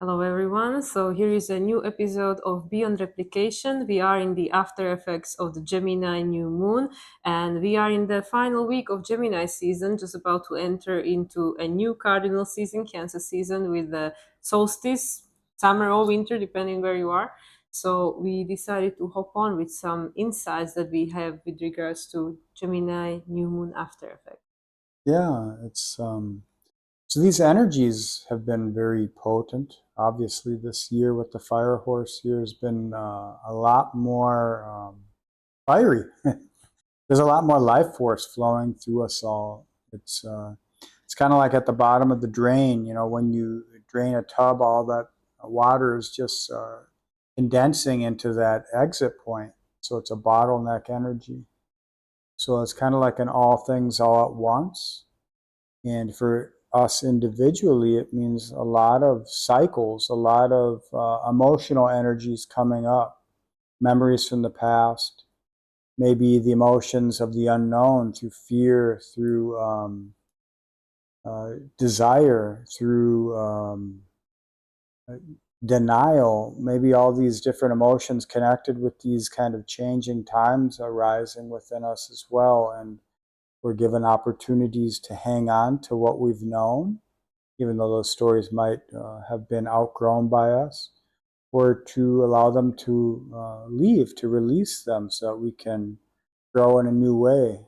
Hello everyone. So here is a new episode of Beyond Replication. We are in the after effects of the Gemini New Moon, and we are in the final week of Gemini season, just about to enter into a new cardinal season, Cancer season, with the solstice, summer or winter, depending where you are. So we decided to hop on with some insights that we have with regards to Gemini New Moon after effects. Yeah, it's so these energies have been very potent. Obviously, this year with the fire horse year has been a lot more fiery. There's a lot more life force flowing through us all. It's kind of like at the bottom of the drain. You know, when you drain a tub, all that water is just condensing into that exit point. So it's a bottleneck energy. So it's kind of like an all things all at once. And for us individually, it means a lot of cycles, a lot of emotional energies coming up, memories from the past, maybe the emotions of the unknown through fear, through desire, through denial, maybe all these different emotions connected with these kind of changing times arising within us as well. And we're given opportunities to hang on to what we've known, even though those stories might have been outgrown by us, or to allow them to leave, to release them so that we can grow in a new way,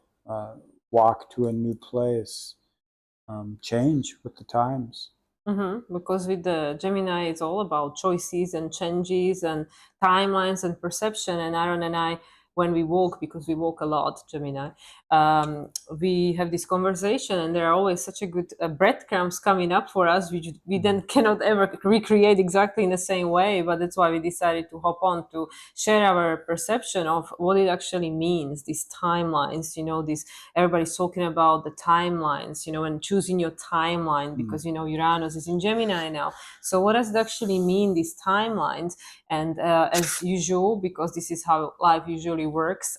walk to a new place, change with the times. Because with the Gemini, it's all about choices and changes and timelines and perception. And Aaron and I, when we walk, because we walk a lot, Gemini, we have this conversation, and there are always such a good breadcrumbs coming up for us, which we then cannot ever recreate exactly in the same way. But that's why we decided to hop on to share our perception of what it actually means, these timelines. This everybody's talking about the timelines, and choosing your timeline because Uranus is in Gemini now. So what does it actually mean, these timelines? And as usual, because this is how life usually works,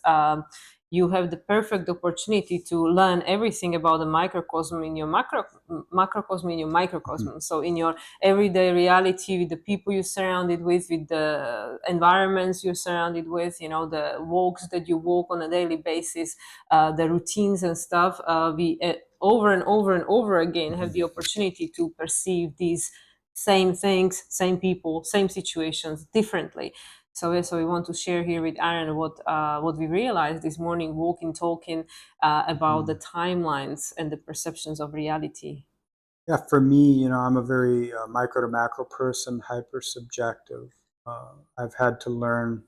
you have the perfect opportunity to learn everything about the microcosm in your macrocosm in your microcosm. So in your everyday reality, with the people you're surrounded with the environments you're surrounded with, the walks that you walk on a daily basis, the routines and stuff, we over and over and over again have the opportunity to perceive these same things, same people, same situations differently. So we want to share here with Aaron what we realized this morning, walking, talking about the timelines and the perceptions of reality. Yeah, for me, I'm a very micro to macro person, hyper subjective. I've had to learn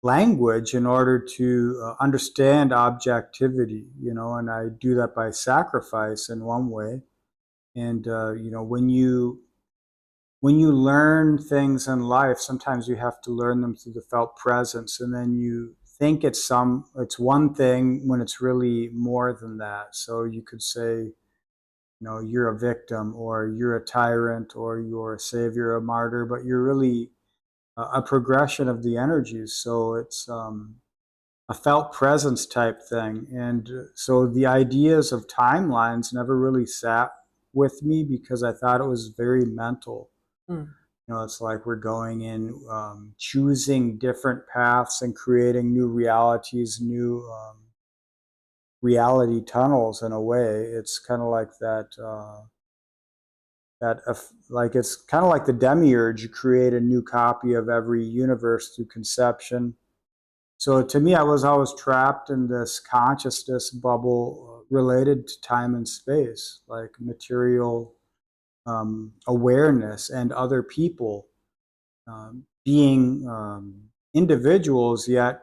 language in order to understand objectivity, and I do that by sacrifice in one way. And when you learn things in life, sometimes you have to learn them through the felt presence, and then you think it's one thing when it's really more than that. So you could say, you're a victim, or you're a tyrant, or you're a savior, a martyr, but you're really a progression of the energies. So it's a felt presence type thing. And so the ideas of timelines never really sat with me because I thought it was very mental. Mm. It's like we're going in, choosing different paths and creating new realities, new reality tunnels in a way. It's kind of like like it's kind of like the demiurge. You create a new copy of every universe through conception. So to me, I was always trapped in this consciousness bubble related to time and space, like material awareness and other people being individuals, yet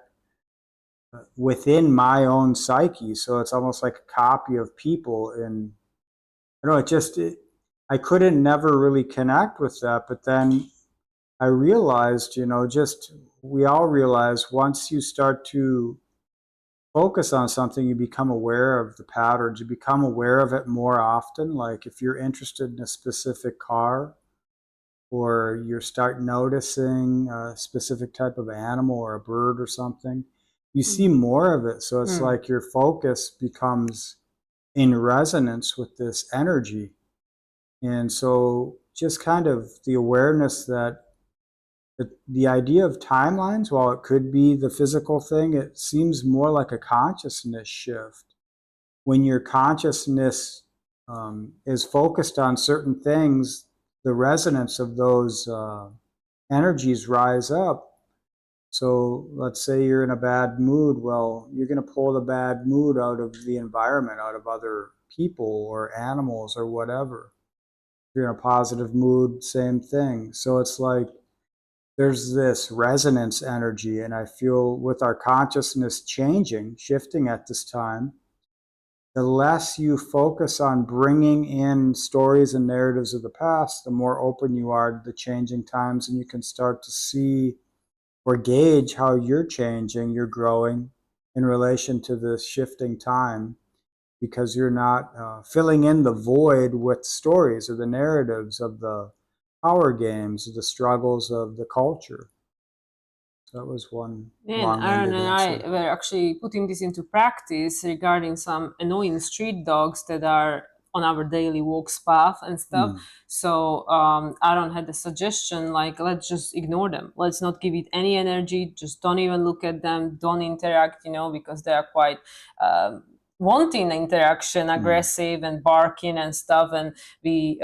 within my own psyche. So it's almost like a copy of people. And I don't know, I couldn't never really connect with that. But then I realized, just we all realize once you start to focus on something, you become aware of the patterns, you become aware of it more often. Like if you're interested in a specific car, or you start noticing a specific type of animal or a bird or something, you see more of it. So it's like your focus becomes in resonance with this energy. And so just kind of the awareness that the idea of timelines, while it could be the physical thing, it seems more like a consciousness shift. When your consciousness is focused on certain things, the resonance of those energies rise up. So let's say you're in a bad mood. Well, you're going to pull the bad mood out of the environment, out of other people or animals or whatever. If you're in a positive mood, same thing. So it's like there's this resonance energy, and I feel with our consciousness changing, shifting at this time, the less you focus on bringing in stories and narratives of the past, the more open you are to the changing times, and you can start to see or gauge how you're changing, you're growing in relation to this shifting time, because you're not filling in the void with stories or the narratives of the power games, the struggles of the culture. So that was one And Aaron long-winded and I answer. were actually putting this into practice regarding some annoying street dogs that are on our daily walks path and stuff. Hmm. So Aaron had a suggestion like, let's just ignore them. Let's not give it any energy. Just don't even look at them. Don't interact, because they are quite wanting interaction, aggressive and barking and stuff. And we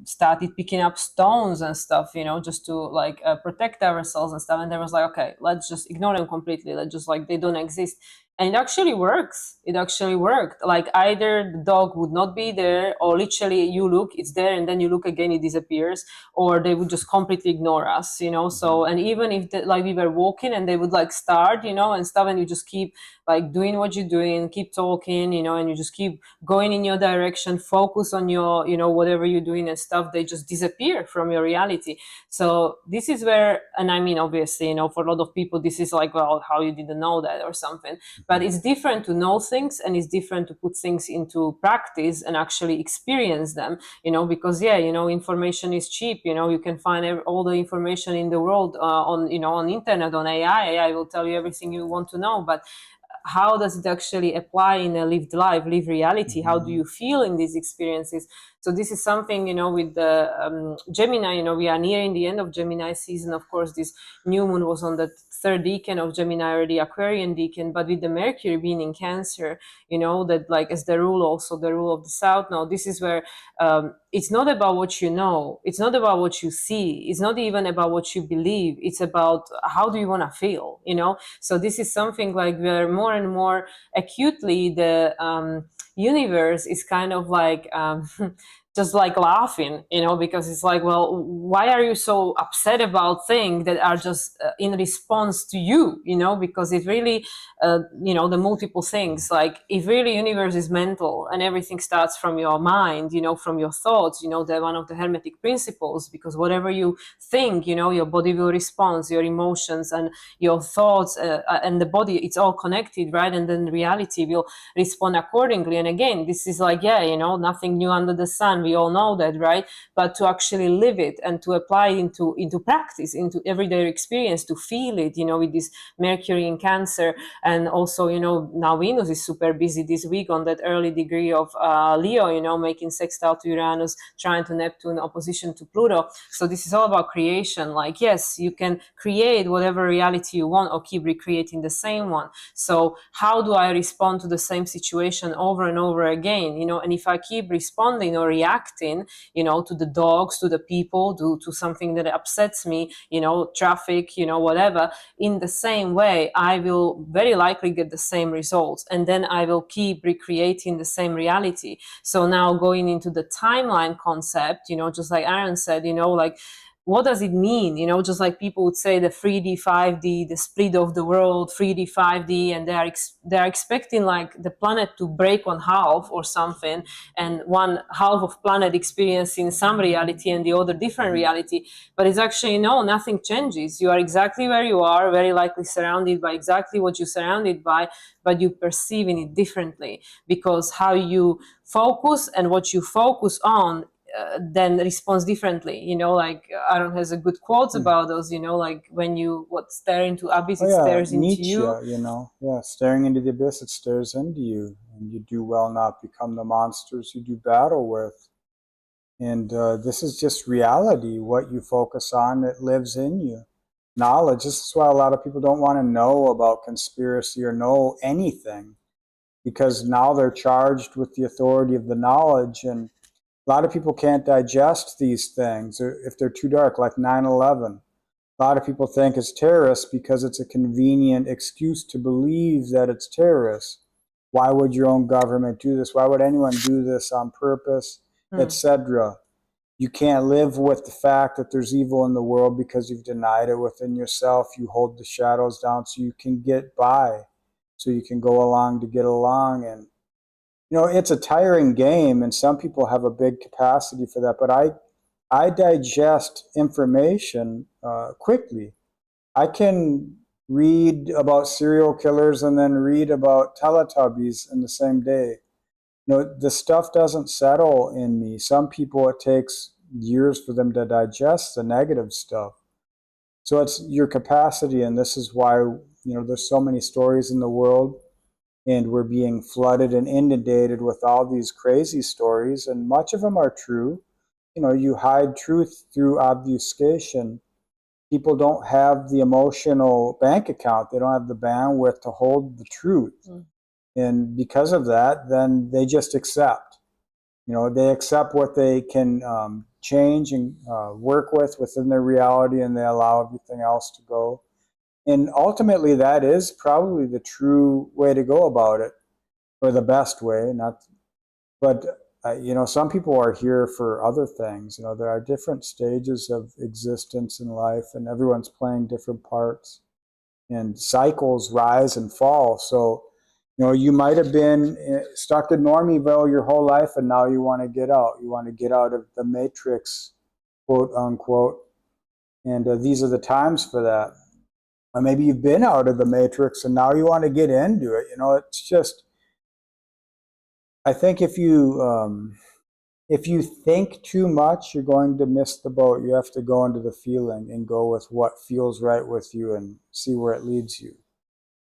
started picking up stones and stuff, just to like protect ourselves and stuff. And there was like, okay, let's just ignore them completely. Let's just like they don't exist. And it actually works. It actually worked. Like either the dog would not be there, or literally you look, it's there, and then you look again, it disappears, or they would just completely ignore us, So, and even if like we were walking and they would like start, and stuff, and you just keep like doing what you're doing, keep talking, and you just keep going in your direction, focus on your, whatever you're doing and stuff, they just disappear from your reality. So this is where, and I mean, obviously, for a lot of people, this is like, well, how you didn't know that or something. But it's different to know things, and it's different to put things into practice and actually experience them, because yeah, information is cheap. You can find all the information in the world on internet, on AI will tell you everything you want to know. But how does it actually apply in a lived life, lived reality? How do you feel in these experiences? So this is something, with the Gemini, we are nearing the end of Gemini season. Of course, this new moon was on the third decan of Gemini, or the Aquarian decan, but with the Mercury being in Cancer, that like as the rule, also the rule of the South. Now, this is where it's not about what you know. It's not about what you see. It's not even about what you believe. It's about how do you want to feel, So this is something like where more and more acutely the universe is kind of like just like laughing, because it's like, well, why are you so upset about things that are just in response to you, because it really, the multiple things, like if really universe is mental and everything starts from your mind, from your thoughts, they're one of the hermetic principles, because whatever you think, your body will respond, your emotions and your thoughts and the body, it's all connected, right? And then reality will respond accordingly. And again, this is like, yeah, nothing new under the sun, we all know that, right? But to actually live it and to apply it into practice, into everyday experience, to feel it, with this Mercury in Cancer. And also, now Venus is super busy this week on that early degree of Leo, making sextile to Uranus, trying to Neptune, opposition to Pluto. So this is all about creation. Like, yes, you can create whatever reality you want, or keep recreating the same one. So how do I respond to the same situation over and over again? And if I keep responding or reacting, to the dogs, to the people, to something that upsets me, traffic, whatever, in the same way, I will very likely get the same results. And then I will keep recreating the same reality. So now going into the timeline concept, just like Aaron said, like, what does it mean? Just like people would say the 3D, 5D, the split of the world, 3D, 5D, and they're expecting like the planet to break on half or something, and one half of planet experiencing some reality and the other different reality. But it's actually, no, nothing changes. You are exactly where you are, very likely surrounded by exactly what you're surrounded by, but you perceiving it differently, because how you focus and what you focus on then responds differently. Like Aaron has a good quotes about those, like when you stare into abyss, Oh it yeah, stares into Nietzsche, you. yeah, staring into the abyss, it stares into you, and you do well not become the monsters you do battle with. And this is just reality. What you focus on, it lives in you. Knowledge. This is why a lot of people don't want to know about conspiracy or know anything, because now they're charged with the authority of the knowledge. And a lot of people can't digest these things if they're too dark, like 9/11. A lot of people think it's terrorists because it's a convenient excuse to believe that it's terrorists. Why would your own government do this? Why would anyone do this on purpose, etc.? You can't live with the fact that there's evil in the world because you've denied it within yourself. You hold the shadows down so you can get by, so you can go along to get along. And it's a tiring game, and some people have a big capacity for that. But I digest information quickly. I can read about serial killers and then read about Teletubbies in the same day. The stuff doesn't settle in me. Some people, it takes years for them to digest the negative stuff. So it's your capacity, and this is why there's so many stories in the world, and we're being flooded and inundated with all these crazy stories, and much of them are true. You hide truth through obfuscation. People don't have the emotional bank account. They don't have the bandwidth to hold the truth. And because of that, then they just accept. They accept what they can change and work with within their reality, and they allow everything else to go. And ultimately, that is probably the true way to go about it, or the best way. But some people are here for other things. There are different stages of existence in life, and everyone's playing different parts, and cycles rise and fall. So you might have been stuck in Normieville your whole life, and now you want to get out. You want to get out of the matrix, quote unquote. And these are the times for that. Or maybe you've been out of the matrix and now you want to get into it. It's just, I think if you think too much, you're going to miss the boat. You have to go into the feeling and go with what feels right with you and see where it leads you.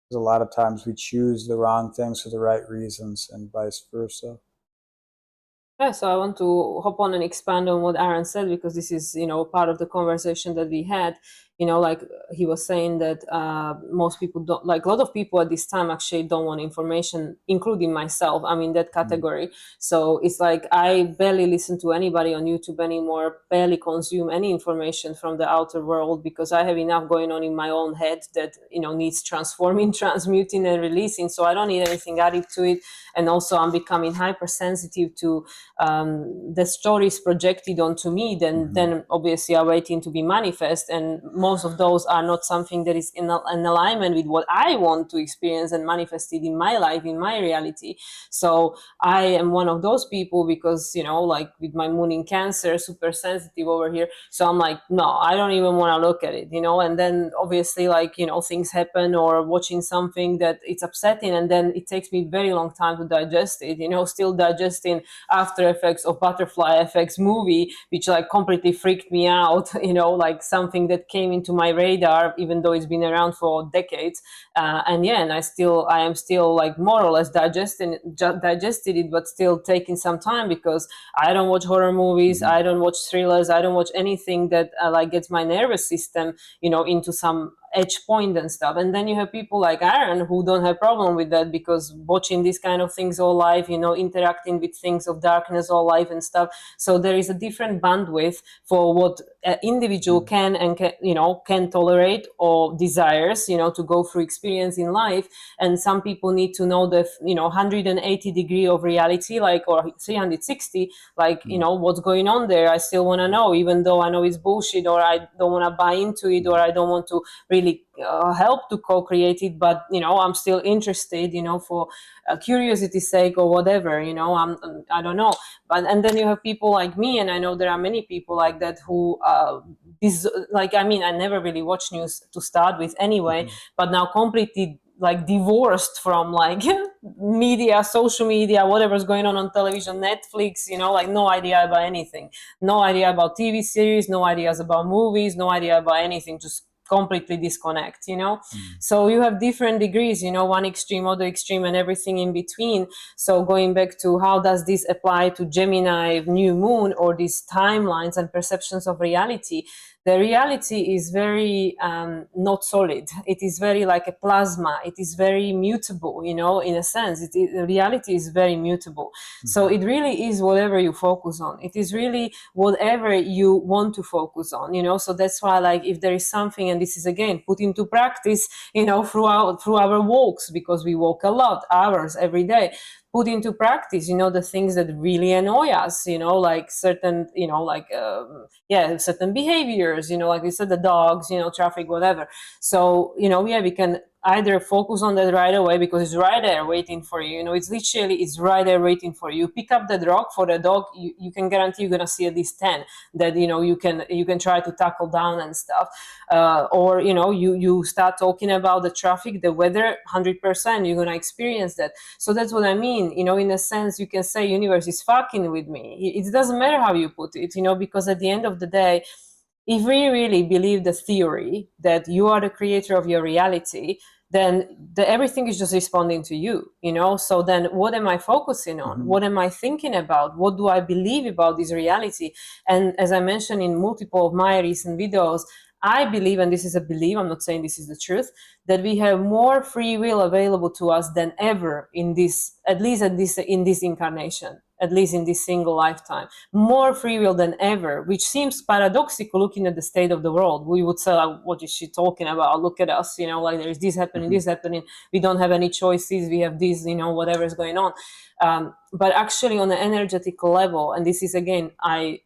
Because a lot of times we choose the wrong things for the right reasons, and vice versa. Yeah, so I want to hop on and expand on what Aaron said, because this is, part of the conversation that we had. Like he was saying that most people don't, like a lot of people at this time actually don't want information, including myself. I'm in that category. So it's like I barely listen to anybody on YouTube anymore, barely consume any information from the outer world, because I have enough going on in my own head that, needs transforming, transmuting, and releasing. So I don't need anything added to it. And also I'm becoming hypersensitive to the stories projected onto me, then obviously are waiting to be manifest, and most of those are not something that is in alignment with what I want to experience and manifested in my life, in my reality. So I am one of those people, because like with my moon in Cancer, super sensitive over here. So I'm like, no, I don't even want to look at it, and then obviously, like, things happen, or watching something that it's upsetting, and then it takes me very long time to digest it, still digesting Aftereffects or Butterfly Effects movie, which like completely freaked me out, like something that came into my radar, even though it's been around for decades. And I am still like more or less digested it, but still taking some time, because I don't watch horror movies, I don't watch thrillers, I don't watch anything that like gets my nervous system, into some edge point and stuff. And then you have people like Aaron who don't have problem with that, because watching these kind of things all life, interacting with things of darkness all life and stuff. So there is a different bandwidth for what an individual can and can tolerate or desires, to go through experience in life. And some people need to know the 180 degree of reality, like, or 360, like, what's going on there. I still want to know, even though I know it's bullshit, or I don't want to buy into it, or I don't want to really help to co-create it, but I'm still interested, for curiosity's sake or whatever. I don't know. But and then you have people like me, and I know there are many people like that who I never really watch news to start with anyway, but now completely like divorced from like media, social media, whatever's going on television, Netflix, like no idea about anything, no idea about TV series, no ideas about movies, no idea about anything, just completely disconnect, so you have different degrees, one extreme, other extreme, and everything in between. So going back to how does this apply to Gemini New Moon, or these timelines and perceptions of reality, the reality is very not solid. It is very like a plasma. It is very mutable, in a sense. Reality is very mutable. So it really is whatever you focus on. It is really whatever you want to focus on, So that's why, like, if there is something, and this is again put into practice, through our walks, because we walk a lot, hours every day, put into practice, the things that really annoy us, like certain, certain behaviors, like we said, the dogs, traffic, whatever. So, we can either focus on that right away because it's right there waiting for you. It's right there waiting for you. Pick up that rock for the dog. You can guarantee you're gonna see at least 10 that you can try to tackle down and stuff. Or you start talking about the traffic, the weather, 100%. You're gonna experience that. So that's what I mean. In a sense, you can say universe is fucking with me. It doesn't matter how you put it. Because at the end of the day, if we really believe the theory that you are the creator of your reality, then everything is just responding to you, So then what am I focusing on? What am I thinking about? What do I believe about this reality? And as I mentioned in multiple of my recent videos, I believe, and this is a belief, I'm not saying this is the truth, that we have more free will available to us than ever in this, at least in this incarnation, at least in this single lifetime. More free will than ever, which seems paradoxical looking at the state of the world. We would say, like, what is she talking about? Look at us, like there's this happening, this happening. We don't have any choices. We have this, whatever is going on. But actually on an energetic level, and this is again, I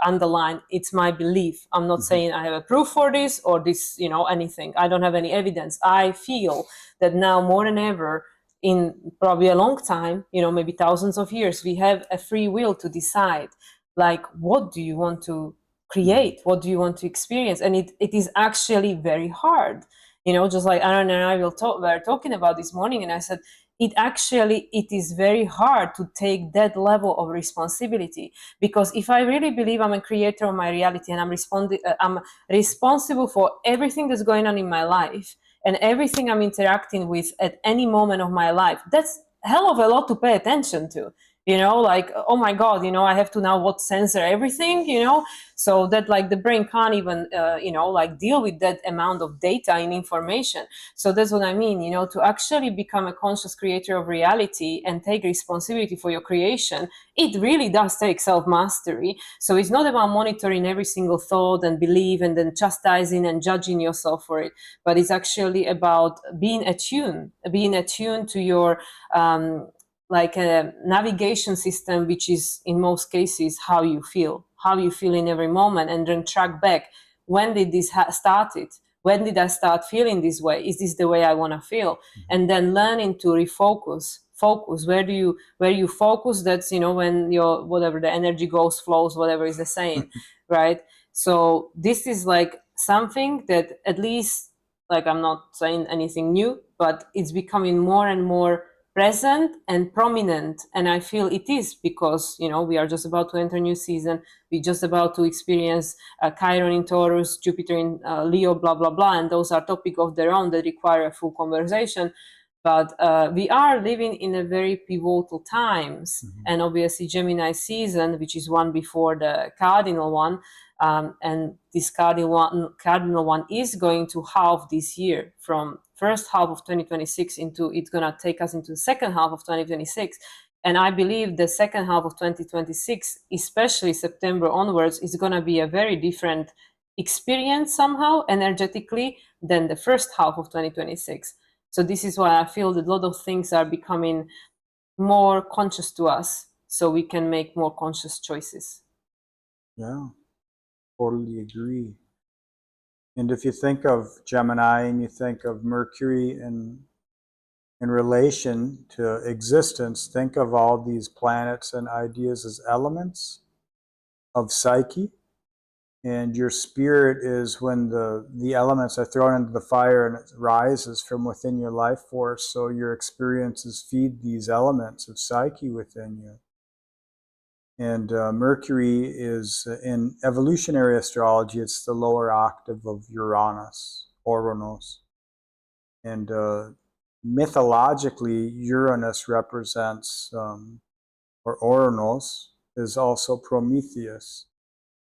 underline, it's my belief. I'm not saying I have a proof for this or this, anything. I don't have any evidence. I feel that now more than ever, in probably a long time, maybe thousands of years, we have a free will to decide, like, what do you want to create? What do you want to experience? And it is actually very hard. Just like Aaron and I were talking about this morning, and I said, it is very hard to take that level of responsibility, because if I really believe I'm a creator of my reality and I'm responsible for everything that's going on in my life and everything I'm interacting with at any moment of my life, that's a hell of a lot to pay attention to. Like, oh my God, I have to now censor everything, so that like the brain can't even, like deal with that amount of data and information. So that's what I mean, to actually become a conscious creator of reality and take responsibility for your creation, it really does take self-mastery. So it's not about monitoring every single thought and belief and then chastising and judging yourself for it, but it's actually about being attuned to your, like a navigation system, which is in most cases how you feel in every moment, and then track back, when did this started? When did I start feeling this way? Is this the way I want to feel? And then learning to refocus. Where do you focus? That's when your whatever the energy goes, flows, whatever is the saying, right? So this is like something that, at least, like, I'm not saying anything new, but it's becoming more and more present and prominent. And I feel it is because we are just about to enter a new season. We're just about to experience Chiron in Taurus, Jupiter in Leo, blah blah blah, and those are topics of their own that require a full conversation. But we are living in a very pivotal times, and obviously Gemini season, which is one before the cardinal one, and this cardinal one is going to halve this year, from first half of 2026 into, it's going to take us into the second half of 2026. And I believe the second half of 2026, especially September onwards, is going to be a very different experience somehow energetically than the first half of 2026. So this is why I feel that a lot of things are becoming more conscious to us, so we can make more conscious choices. Yeah, totally agree. And if you think of Gemini and you think of Mercury in relation to existence, think of all these planets and ideas as elements of psyche. And your spirit is when the elements are thrown into the fire and it rises from within your life force. So your experiences feed these elements of psyche within you. And Mercury is, in evolutionary astrology, it's the lower octave of Uranus, Oronos. And mythologically, Uranus represents, or Oronos, is also Prometheus.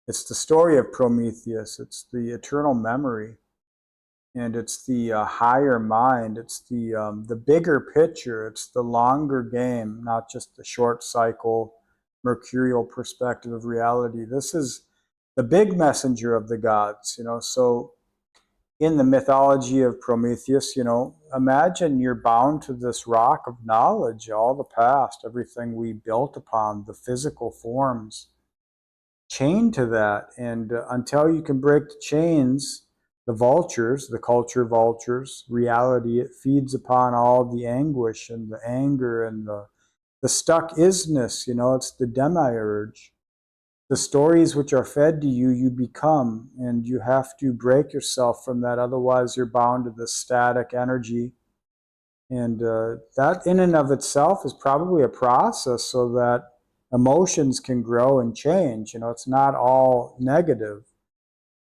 It's the story of Prometheus. It's the eternal memory, and it's the higher mind. It's the bigger picture. It's the longer game, not just the short cycle, mercurial perspective of reality. This is the big messenger of the gods. So in the mythology of Prometheus, imagine you're bound to this rock of knowledge, all the past, everything we built upon, the physical forms, chained to that. And until you can break the chains, the vultures, the culture vultures, reality, it feeds upon all the anguish and the anger and the stuck isness, it's the demiurge. The stories which are fed to you, you become, and you have to break yourself from that. Otherwise, you're bound to this static energy. And that in and of itself is probably a process so that emotions can grow and change. It's not all negative.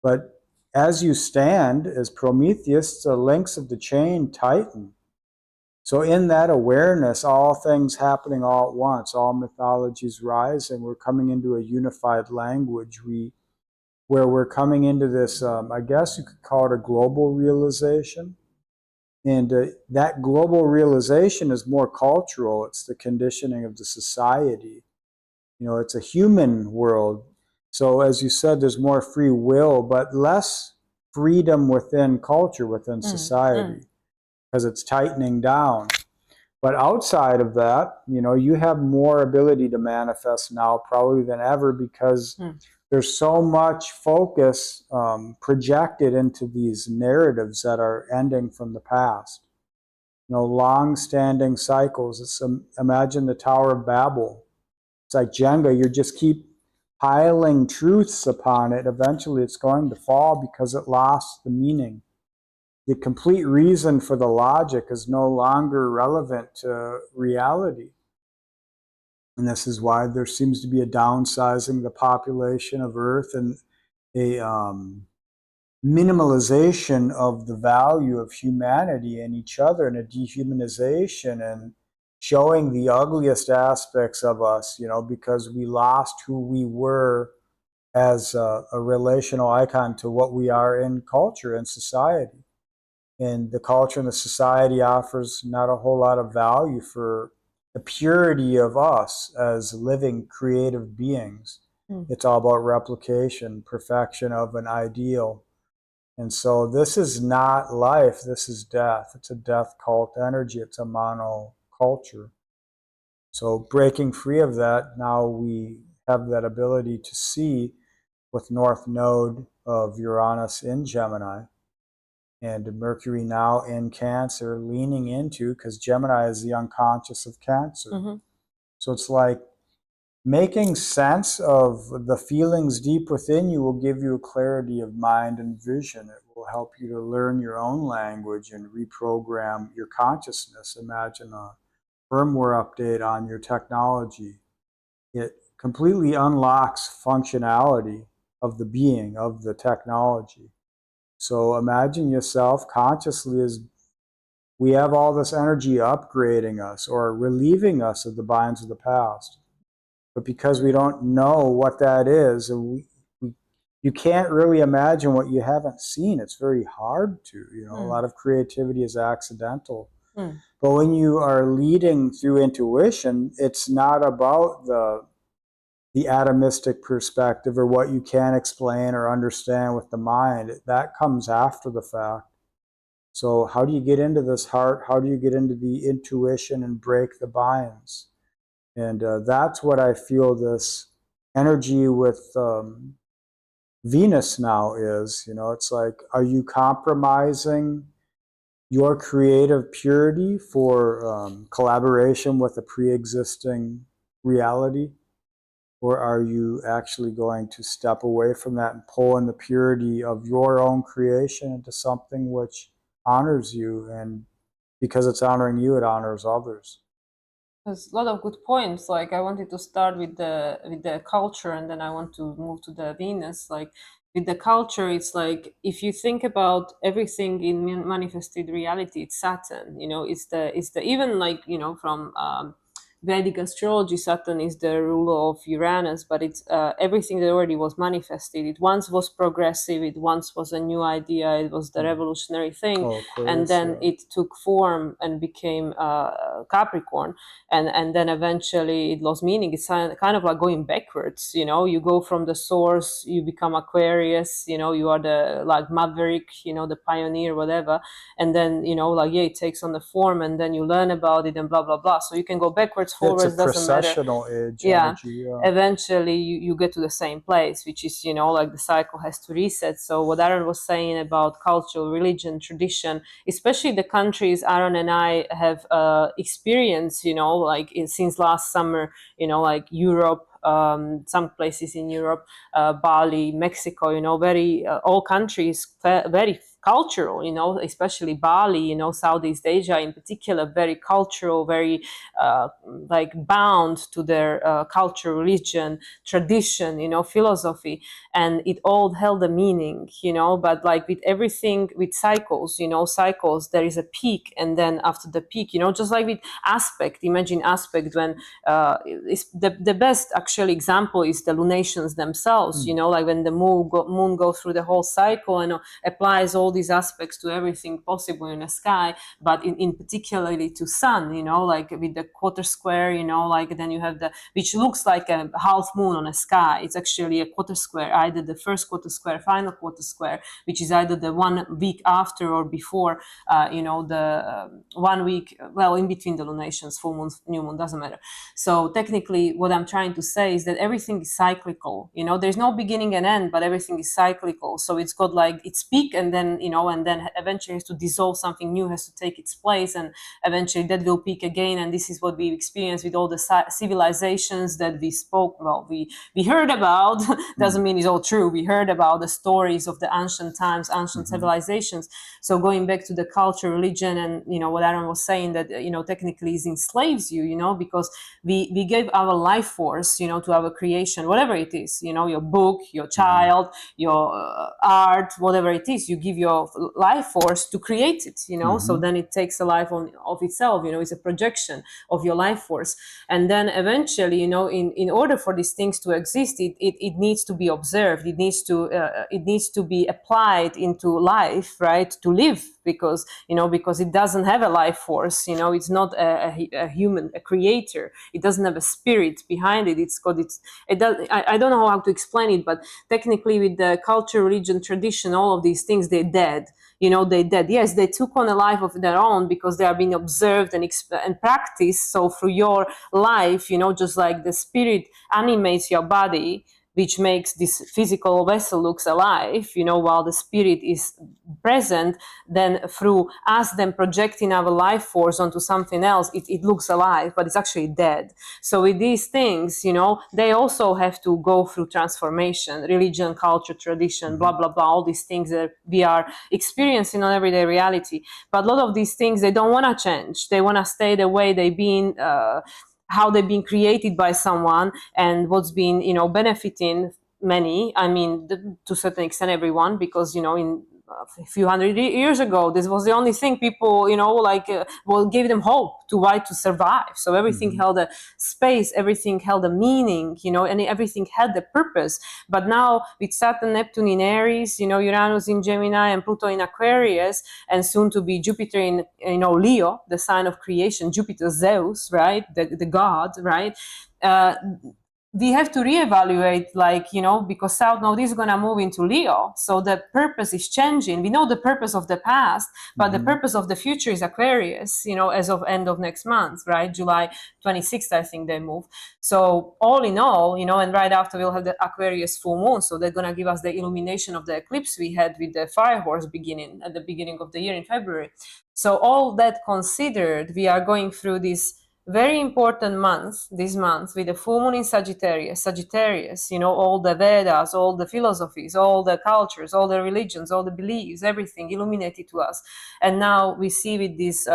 But as you stand as Prometheus, the links of the chain tighten. So in that awareness, all things happening all at once, all mythologies rising, we're coming into a unified language. Where we're coming into this, I guess you could call it a global realization. And that global realization is more cultural. It's the conditioning of the society. It's a human world. So as you said, there's more free will, but less freedom within culture, within society, because it's tightening down. But outside of that, you have more ability to manifest now probably than ever, because there's so much focus projected into these narratives that are ending from the past. Long-standing cycles. Imagine the Tower of Babel. It's like Jenga. You just keep piling truths upon it. Eventually, it's going to fall because it lost the meaning. The complete reason for the logic is no longer relevant to reality. And this is why there seems to be a downsizing the population of Earth and a minimalization of the value of humanity and each other, and a dehumanization and showing the ugliest aspects of us, because we lost who we were as a relational icon to what we are in culture and society. And the culture and the society offers not a whole lot of value for the purity of us as living creative beings. It's all about replication, perfection of an ideal. And so this is not life, this is death. It's a death cult energy, it's a monoculture. So breaking free of that, now we have that ability to see with North Node of Uranus in Gemini and Mercury now in Cancer, leaning into, because Gemini is the unconscious of Cancer. So it's like making sense of the feelings deep within you will give you a clarity of mind and vision. It will help you to learn your own language and reprogram your consciousness. Imagine a firmware update on your technology. It completely unlocks functionality of the being, of the technology. So imagine yourself consciously as we have all this energy upgrading us or relieving us of the binds of the past. But because we don't know what that is, you can't really imagine what you haven't seen. It's very hard to, a lot of creativity is accidental. But when you are leading through intuition, it's not about the atomistic perspective or what you can explain or understand with the mind. That comes after the fact. So how do you get into this heart? How do you get into the intuition and break the binds? And that's what I feel this energy with Venus now is. It's like, are you compromising your creative purity for collaboration with a pre-existing reality? Or are you actually going to step away from that and pull in the purity of your own creation into something which honors you? And because it's honoring you, it honors others. There's a lot of good points. Like I wanted to start with the culture, and then I want to move to the Venus. Like with the culture, it's like if you think about everything in manifested reality, it's Saturn. You know, it's the even like from Vedic astrology, Saturn is the ruler of Uranus, but it's everything that already was manifested. It once was progressive. It once was a new idea. It was the revolutionary thing, Oh, and Aquarius, then yeah. it took form and became Capricorn, and then eventually it lost meaning. It's kind of like going backwards. You go from the source, you become Aquarius. You are the like maverick, the pioneer, whatever, and then like yeah, it takes on the form, and then you learn about it and blah blah blah. So you can go backwards, Yeah, it's a forwards, doesn't matter. processional age Yeah, energy. Yeah. eventually you get to the same place, which is like the cycle has to reset. So what Aaron was saying about culture, religion, tradition, especially the countries Aaron and I have experienced, like since last summer, like Europe, some places in Europe, Bali, Mexico, very all countries very cultural, especially Bali, Southeast Asia in particular, very cultural, very like bound to their culture, religion, tradition, philosophy, and it all held a meaning, but like with everything, with cycles, cycles, there is a peak, and then after the peak, just like with aspect, imagine aspect when is the best actual example is the lunations themselves, like when the moon go through the whole cycle and applies all these aspects to everything possible in the sky, but in particularly to sun, like with the quarter square, like then you have which looks like a half moon on a sky. It's actually a quarter square, either the first quarter square, final quarter square, which is either the 1 week after or before, the 1 week, well, in between the lunations, full moon, new moon, doesn't matter. So technically what I'm trying to say is that everything is cyclical, there's no beginning and end, but everything is cyclical. So it's got like its peak, and then and then eventually has to dissolve, something new has to take its place, and eventually that will peak again. And this is what we experience with all the civilizations that we spoke, well, we heard about. Doesn't mean it's all true. We heard about the stories of the ancient times, ancient civilizations. So going back to the culture, religion, and what Aaron was saying, that technically it enslaves you, because we gave our life force, to our creation, whatever it is, your book, your child, your art, whatever it is, you give your life force to create it, so then it takes a life of itself, it's a projection of your life force. And then eventually, in order for these things to exist, it needs to be observed, it needs to be applied into life, right, to live, because because it doesn't have a life force, it's not a human, a creator, it doesn't have a spirit behind it. It's got it does, I don't know how to explain it, but technically with the culture, religion, tradition, all of these things, they're dead. They dead. Yes, they took on a life of their own because they are being observed and practiced. So through your life, just like the spirit animates your body, which makes this physical vessel looks alive, while the spirit is present, then through us then projecting our life force onto something else, it looks alive, but it's actually dead. So with these things, they also have to go through transformation, religion, culture, tradition, blah, blah, blah, all these things that we are experiencing on everyday reality. But a lot of these things, they don't want to change. They want to stay the way they've been, how they've been created by someone, and what's been benefiting many, I mean, to a certain extent everyone, because in a few hundred years ago, this was the only thing people well, gave them hope to why to survive. So everything held a space, everything held a meaning, and everything had the purpose. But now with Saturn, Neptune in Aries, Uranus in Gemini, and Pluto in Aquarius, and soon to be Jupiter in Leo, the sign of creation, Jupiter, Zeus, right, the god, right. We have to reevaluate, because South Node is going to move into Leo. So the purpose is changing. We know the purpose of the past, but the purpose of the future is Aquarius, as of end of next month, right? July 26th, I think they move. So all in all, and right after we'll have the Aquarius full moon. So they're going to give us the illumination of the eclipse we had with the fire horse beginning at the beginning of the year in February. So all that considered, we are going through this very important month, this month, with the full moon in Sagittarius, all the Vedas, all the philosophies, all the cultures, all the religions, all the beliefs, everything illuminated to us. And now we see with this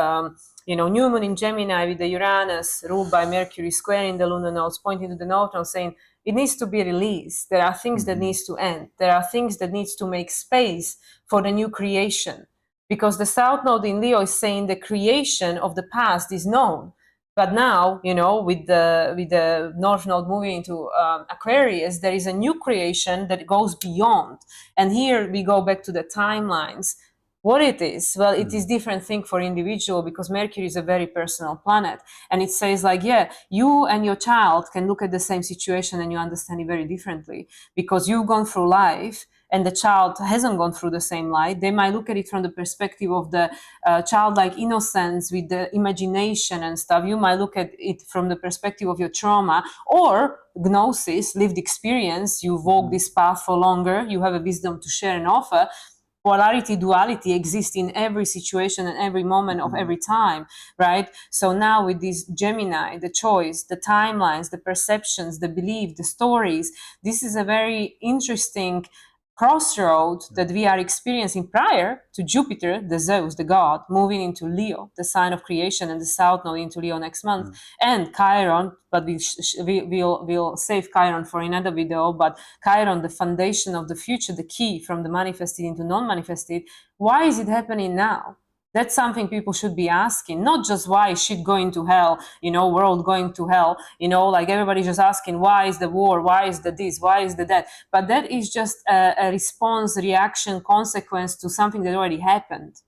New Moon in Gemini with the Uranus ruled by Mercury squaring the lunar nodes, pointing to the North Node, saying it needs to be released. There are things that needs to end. There are things that needs to make space for the new creation. Because the South Node in Leo is saying the creation of the past is known. But now, with the North Node moving into Aquarius, there is a new creation that goes beyond. And here we go back to the timelines. What it is? Well, it is different thing for individual, because Mercury is a very personal planet, and it says like, yeah, you and your child can look at the same situation and you understand it very differently, because you've gone through life and the child hasn't gone through the same light. They might look at it from the perspective of the childlike innocence with the imagination and stuff. You might look at it from the perspective of your trauma or gnosis, lived experience. You've walked this path for longer. You have a wisdom to share and offer. Polarity, duality exists in every situation and every moment of every time, right? So now with this Gemini, the choice, the timelines, the perceptions, the belief, the stories, this is a very interesting crossroad that we are experiencing prior to Jupiter, the Zeus, the god, moving into Leo, the sign of creation, and the South Node into Leo next month, and Chiron, but we'll save Chiron for another video, but Chiron, the foundation of the future, the key from the manifested into non-manifested. Why is it happening now? That's something people should be asking, not just why is shit going to hell, world going to hell, like everybody's just asking, why is the war, why is the this, why is the that? But that is just a response, reaction, consequence to something that already happened.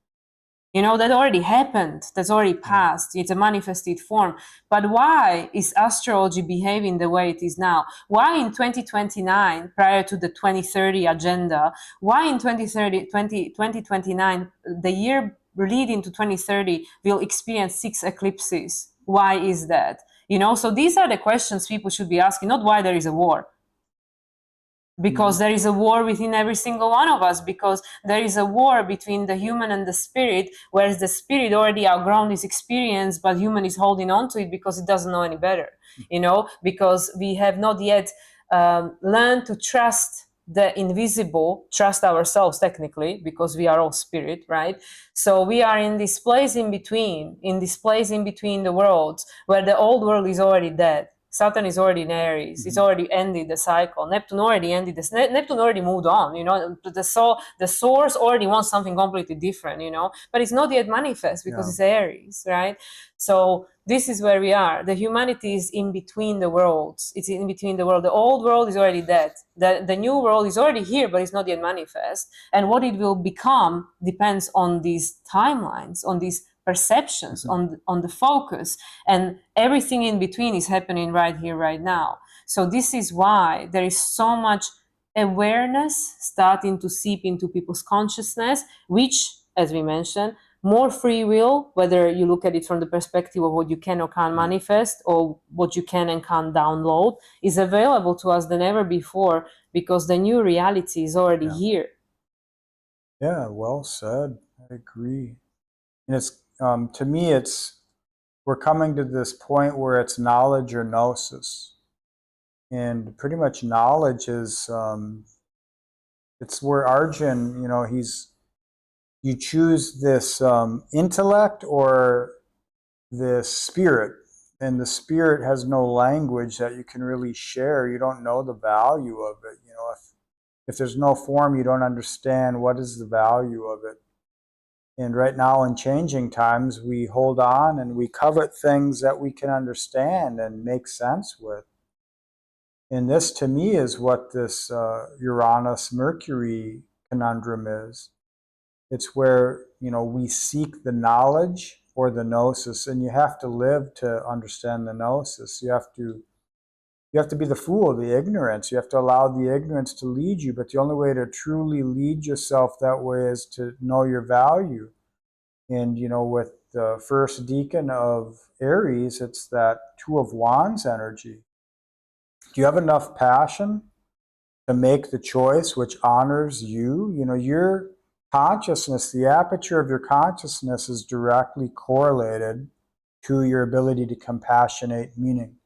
That already happened, that's already passed, it's a manifested form. But why is astrology behaving the way it is now? Why in 2029, prior to the 2030 agenda, why in 2029, the year leading to 2030, we'll experience 6 eclipses? Why is that? So these are the questions people should be asking, not why there is a war. Because there is a war within every single one of us, because there is a war between the human and the spirit, whereas the spirit already outgrown this experience, but human is holding on to it because it doesn't know any better, because we have not yet learned to trust the invisible, trust ourselves technically, because we are all spirit, right? So we are in this place in between the worlds, where the old world is already dead. Saturn is already in Aries. It's already ended the cycle. Neptune already ended this. Neptune already moved on. The source already wants something completely different. But it's not yet manifest because it's Aries, right? So this is where we are. The humanity is in between the worlds. It's in between the world. The old world is already dead. The new world is already here, but it's not yet manifest. And what it will become depends on these timelines, on these perceptions, on the focus, and everything in between is happening right here, right now. So this is why there is so much awareness starting to seep into people's consciousness, which, as we mentioned, more free will, whether you look at it from the perspective of what you can or can't manifest, or what you can and can't download, is available to us than ever before, because the new reality is already here. Yeah, well said. I agree. And it's to me, we're coming to this point where it's knowledge or gnosis, and pretty much knowledge is it's where Arjun, you choose this intellect or this spirit, and the spirit has no language that you can really share. You don't know the value of it. If there's no form, you don't understand what is the value of it. And right now in changing times, we hold on and we covet things that we can understand and make sense with. And this, to me, is what this Uranus-Mercury conundrum is. It's where, we seek the knowledge or the gnosis, and you have to live to understand the gnosis. You have to be the fool, the ignorance. You have to allow the ignorance to lead you. But the only way to truly lead yourself that way is to know your value. And, with the first decan of Aries, it's that Two of Wands energy. Do you have enough passion to make the choice which honors you? Your consciousness, the aperture of your consciousness is directly correlated to your ability to compassionate meaning.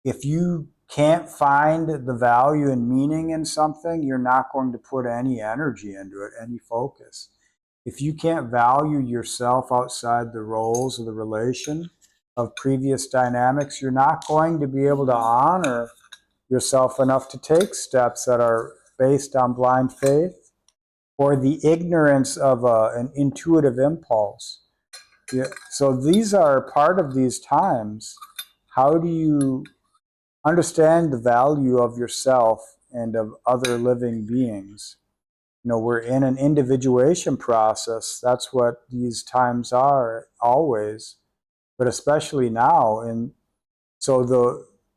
If you can't find the value and meaning in something, you're not going to put any energy into it, any focus. If you can't value yourself outside the roles of the relation of previous dynamics, you're not going to be able to honor yourself enough to take steps that are based on blind faith or the ignorance of an intuitive impulse. Yeah. So these are part of these times. How do you understand the value of yourself and of other living beings? We're in an individuation process. That's what these times are always, but especially now. And so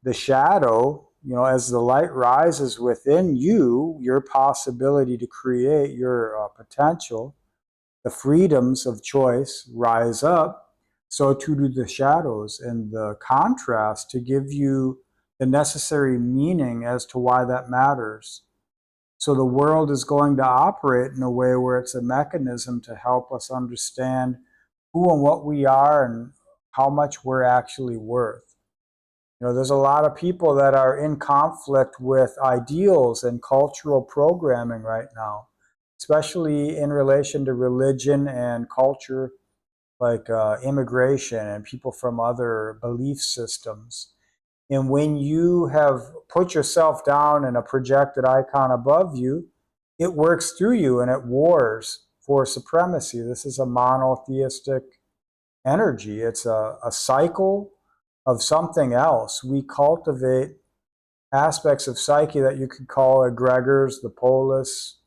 the shadow, as the light rises within you, your possibility to create your potential, the freedoms of choice rise up. So too do the shadows and the contrast to give you the necessary meaning as to why that matters. So the world is going to operate in a way where it's a mechanism to help us understand who and what we are and how much we're actually worth. There's a lot of people that are in conflict with ideals and cultural programming right now, especially in relation to religion and culture, like immigration and people from other belief systems. And when you have put yourself down in a projected icon above you, it works through you and it wars for supremacy. This is a monotheistic energy. It's a cycle of something else. We cultivate aspects of psyche that you could call egregors, the polis,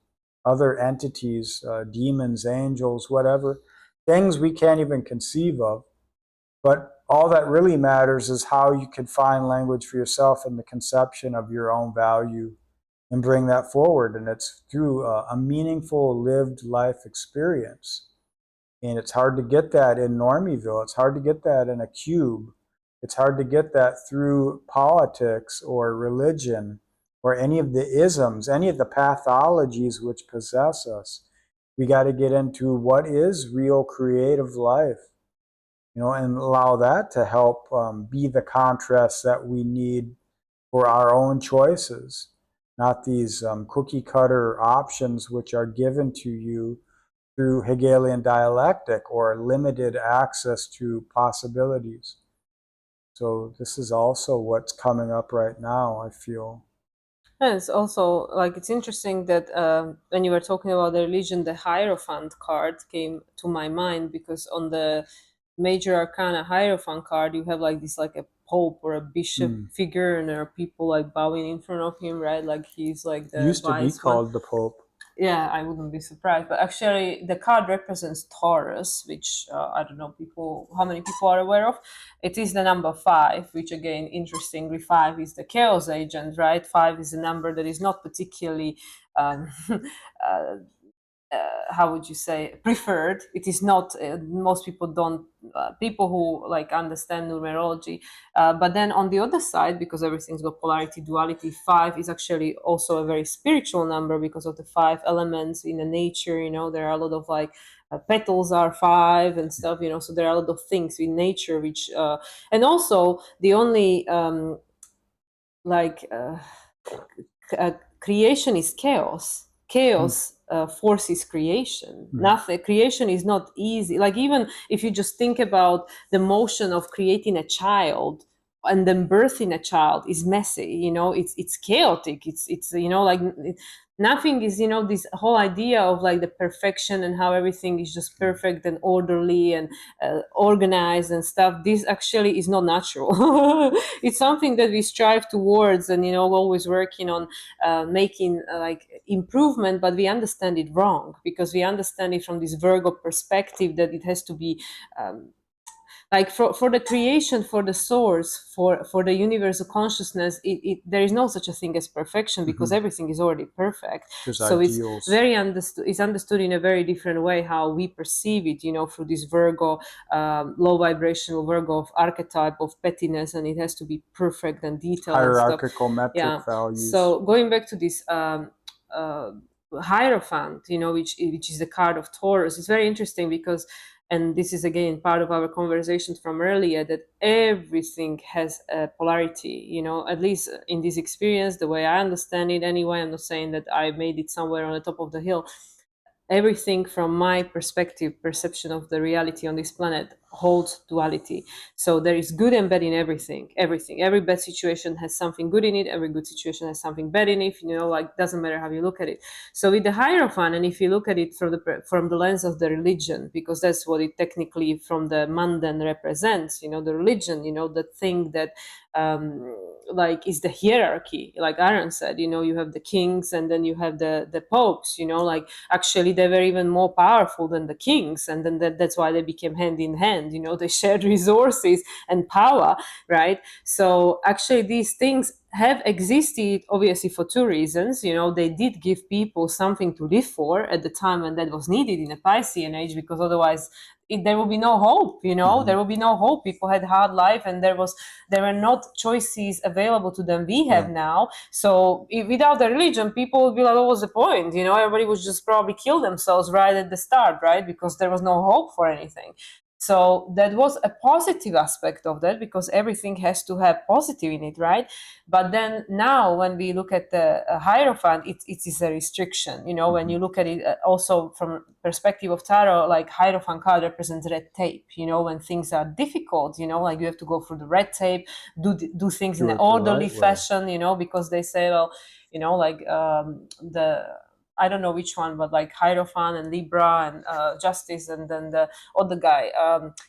other entities, demons, angels, whatever, things we can't even conceive of. But all that really matters is how you can find language for yourself and the conception of your own value and bring that forward. And it's through a meaningful lived life experience. And it's hard to get that in Normieville. It's hard to get that in a cube. It's hard to get that through politics or religion or any of the isms, any of the pathologies which possess us. We got to get into what is real creative life, and allow that to help be the contrast that we need for our own choices, not these cookie cutter options which are given to you through Hegelian dialectic or limited access to possibilities. So this is also what's coming up right now, I feel. And it's also like it's interesting that when you were talking about the religion, the Hierophant card came to my mind because on the major arcana Hierophant card, you have like this like a pope or a bishop figure, and there are people like bowing in front of him, right? Like he's like the Used to be wise one. called the Pope. Yeah, I wouldn't be surprised. But actually, the card represents Taurus, which I don't know how many people are aware of. It is the number 5, which again, interestingly, 5 is the chaos agent, right? 5 is a number that is not particularly uh, how would you say, preferred. It is not, most people don't, people who like understand numerology, but then on the other side, because everything's got polarity, duality, 5 is actually also a very spiritual number because of the 5 elements in the nature. There are a lot of like petals are 5 and stuff, so there are a lot of things in nature which and also the only like creation is chaos. Chaos forces creation. Nothing. Creation is not easy. Like even if you just think about the motion of creating a child and then birthing a child is messy. It's chaotic. It's like nothing is this whole idea of like the perfection and how everything is just perfect and orderly and organized and stuff. This actually is not natural. It's something that we strive towards and always working on making like improvement, but we understand it wrong because we understand it from this Virgo perspective that it has to be like for the creation, for the source, for the universal consciousness, there is no such a thing as perfection because everything is already perfect. There's So ideals. it's understood in a very different way how we perceive it, through this Virgo, low vibrational Virgo of archetype of pettiness, and it has to be perfect and detailed Hierarchical and stuff. metric Yeah. values. So going back to this Hierophant, which is the card of Taurus, it's very interesting because, and this is again part of our conversations from earlier, that everything has a polarity, at least in this experience, the way I understand it anyway. I'm not saying that I made it somewhere on the top of the hill. everything from my perspective, perception of the reality on this planet holds duality. So there is good and bad in everything. Every bad situation has something good in it. Every good situation has something bad in it. You know, like, doesn't matter how you look at it. So with the Hierophant, and if you look at it from the lens of the religion, because that's what it technically from the mundane represents, you know, the religion, you know, the thing that like is the hierarchy, like Aaron said, you know, you have the kings and then you have the popes, you know, like actually they were even more powerful than the kings, and then that's why they became hand in hand, you know, they shared resources and power, right? So actually these things have existed obviously for two reasons. You know, they did give people something to live for at the time when that was needed in the Piscean age, because otherwise there will be no hope, you know. There will be no hope. People had hard life, and there were not choices available to them we have now. So without the religion, people would be like, what was the point, you know? Everybody would just probably kill themselves right at the start, right? Because there was no hope for anything. So that was a positive aspect of that, because everything has to have positive in it, right? But then now when we look at the Hierophant, it is a restriction, you know. When you look at it also from perspective of tarot, like Hierophant card represents red tape, you know, when things are difficult, you know, like you have to go through the red tape, do things in an orderly fashion, you know, because they say, well, you know, like the I don't know which one, but like Hierophant and Libra and Justice, and then the other guy,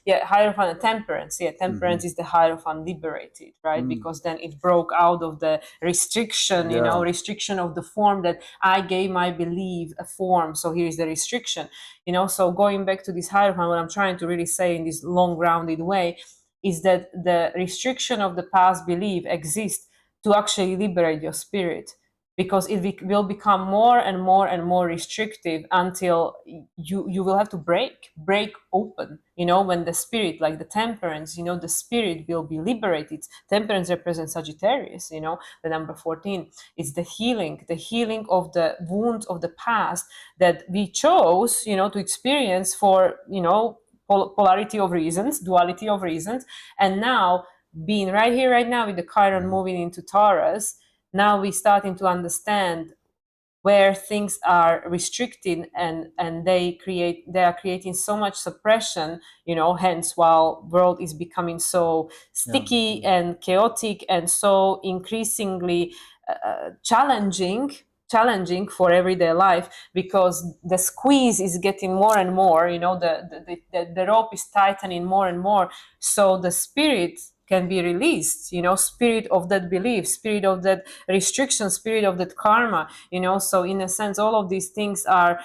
Hierophant and Temperance. Yeah, Temperance is the Hierophant liberated, right? Because then it broke out of the restriction, you know, restriction of the form that I gave my belief a form. So here is the restriction, you know. So going back to this Hierophant, what I'm trying to really say in this long grounded way is that the restriction of the past belief exists to actually liberate your spirit, because it will become more and more and more restrictive until you will have to break open, you know, when the spirit, like the Temperance, you know, the spirit will be liberated. Temperance represents Sagittarius, you know, the number 14. It's the healing of the wounds of the past that we chose, you know, to experience for, you know, polarity of reasons, duality of reasons. And now, being right here right now with the Chiron moving into Taurus, now we're starting to understand where things are restricted, and they are creating so much suppression, you know, hence while world is becoming so sticky and chaotic and so increasingly challenging for everyday life, because the squeeze is getting more and more, you know, the rope is tightening more and more, so the spirit can be released, you know, spirit of that belief, spirit of that restriction, spirit of that karma, you know. So in a sense, all of these things are,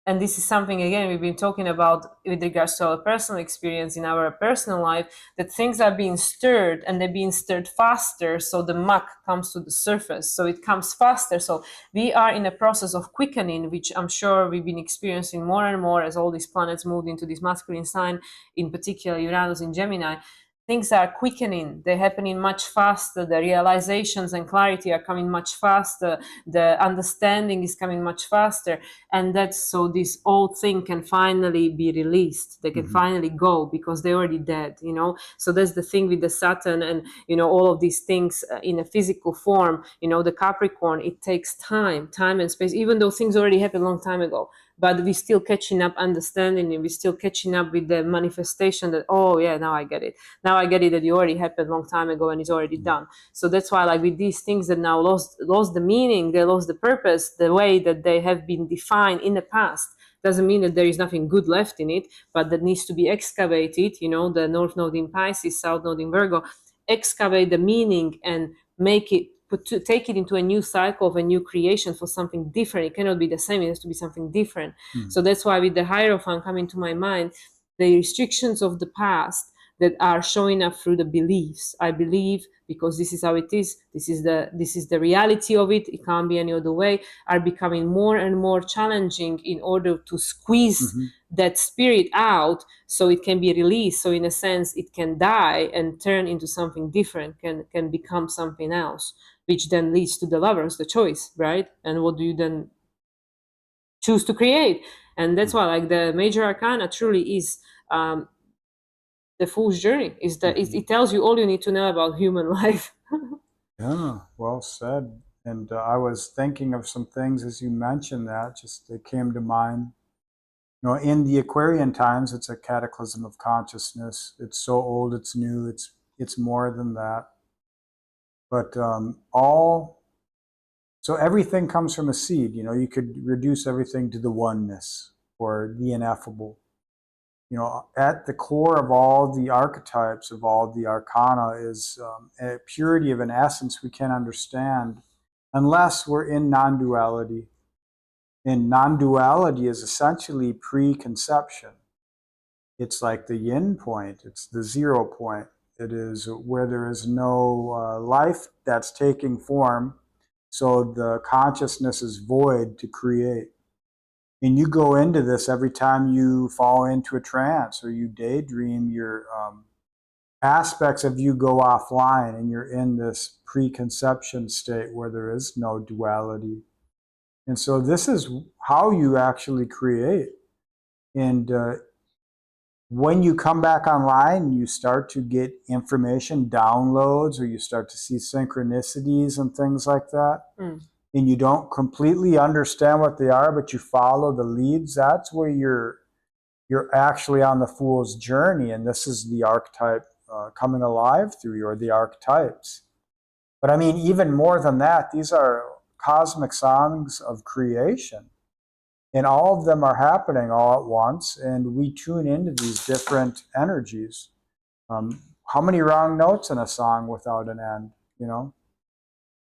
and this is something again we've been talking about with regards to our personal experience in our personal life, that things are being stirred, and they're being stirred faster, so the muck comes to the surface, so it comes faster. So we are in a process of quickening, which I'm sure we've been experiencing more and more as all these planets moved into this masculine sign, in particular Uranus in Gemini. Things are quickening, they're happening much faster, the realizations and clarity are coming much faster, the understanding is coming much faster, and that's so this old thing can finally be released, they can finally go, because they're already dead, you know. So that's the thing with the Saturn and, you know, all of these things in a physical form, you know, the Capricorn, it takes time and space, even though things already happened a long time ago, but we're still catching up understanding, and we're still catching up with the manifestation that, oh yeah, now I get it that it already happened a long time ago and it's already done. So that's why, like, with these things that now lost the meaning, they lost the purpose, the way that they have been defined in the past, doesn't mean that there is nothing good left in it, but that needs to be excavated, you know, the North Node in Pisces, South Node in Virgo, excavate the meaning and make it take it into a new cycle of a new creation for something different. It cannot be the same, it has to be something different. So that's why with the Hierophant coming to my mind, the restrictions of the past that are showing up through the beliefs. I believe because this is how it is. This is the reality of it. It can't be any other way. Are becoming more and more challenging in order to squeeze that spirit out so it can be released. So in a sense, it can die and turn into something different. Can become something else, which then leads to the Lovers, the choice, right? And what do you then choose to create? And that's why, like, the major arcana truly is the fool's journey. Is that it tells you all you need to know about human life. Yeah, well said. And I was thinking of some things as you mentioned that, just they came to mind. In the Aquarian times, it's a cataclysm of consciousness. It's so old, it's new, it's more than that. But so everything comes from a seed. You could reduce everything to the oneness or the ineffable. At the core of all the archetypes, of all the arcana, is a purity of an essence we can't understand unless we're in non-duality. And non-duality is essentially preconception. It's like the yin point. It's the 0 point. It is where there is no life that's taking form. So the consciousness is void to create. And you go into this every time you fall into a trance or you daydream, your aspects of you go offline and you're in this preconception state where there is no duality. And so this is how you actually create. And when you come back online, you start to get information downloads, or you start to see synchronicities and things like that. And you don't completely understand what they are, but you follow the leads. That's where you're actually on the fool's journey. And this is the archetype coming alive through you, or the archetypes. But I mean, even more than that, these are cosmic songs of creation. And all of them are happening all at once, and we tune into these different energies. How many wrong notes in a song without an end?